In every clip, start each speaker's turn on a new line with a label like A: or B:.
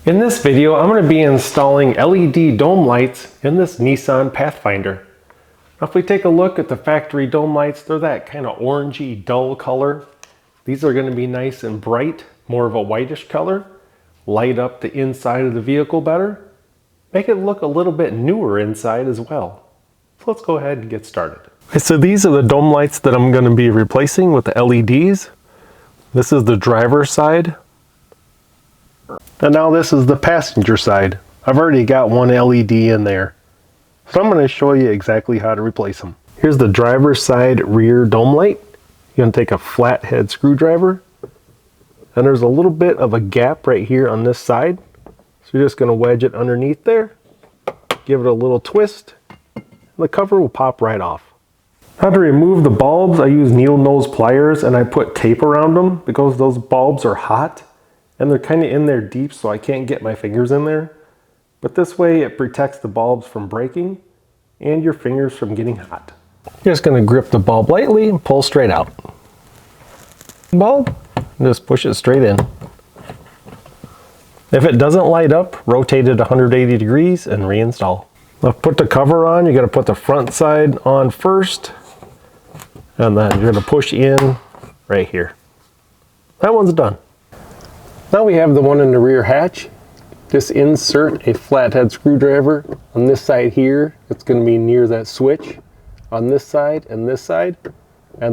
A: In this video, I'm going to be installing LED dome lights in this Nissan Pathfinder. Now if we take a look at the factory dome lights, they're that kind of orangey dull color. These are going to be nice and bright, more of a whitish color. Light up the inside of the vehicle better. Make it look a little bit newer inside as well. So let's go ahead and get started. Okay, so these are the dome lights that I'm going to be replacing with the LEDs. This is the driver's side. And now this is the passenger side. I've already got one LED in there. So I'm going to show you exactly how to replace them. Here's the driver's side rear dome light. You're going to take a flathead screwdriver. And there's a little bit of a gap right here on this side. So you're just going to wedge it underneath there. Give it a little twist. And the cover will pop right off. Now to remove the bulbs, I use needle nose pliers and I put tape around them because those bulbs are hot. And they're kind of in there deep, so I can't get my fingers in there. But this way it protects the bulbs from breaking and your fingers from getting hot. You're just going to grip the bulb lightly and pull straight out. Bulb, and just push it straight in. If it doesn't light up, rotate it 180 degrees and reinstall. Now put the cover on, you're going to put the front side on first, and then you're going to push in right here. That one's done. Now we have the one in the rear hatch. Just insert a flathead screwdriver on this side here. It's going to be near that switch on this side, and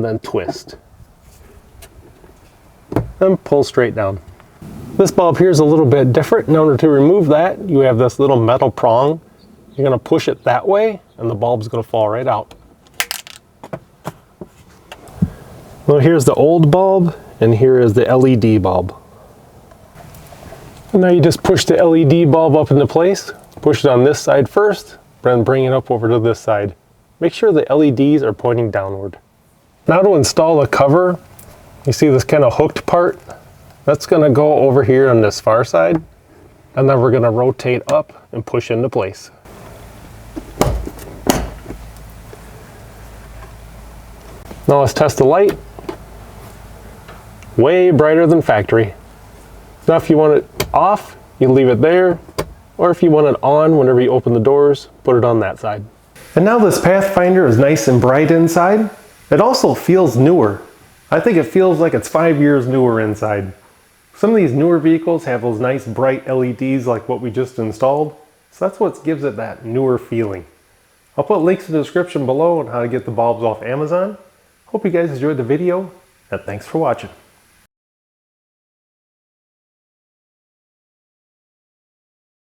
A: then twist. And pull straight down. This bulb here is a little bit different. In order to remove that, you have this little metal prong. You're going to push it that way, and the bulb's going to fall right out. Well, here's the old bulb, and here is the LED bulb. And now you just push the LED bulb up into place. Push it on this side first, then bring it up over to this side. Make sure the LEDs are pointing downward. Now to install the cover, you see this kind of hooked part? That's going to go over here on this far side, and then we're going to rotate up and push into place. Now let's test the light. Way brighter than factory. Now if you want it off, you leave it there, or if you want it on whenever you open the doors, put it on that side. And now this Pathfinder is nice and bright inside. It also feels newer. I think it feels like it's 5 years newer inside. Some of these newer vehicles have those nice bright LEDs like what we just installed, so that's what gives it that newer feeling. I'll put links in the description below on how to get the bulbs off Amazon. Hope you guys enjoyed the video, and thanks for watching.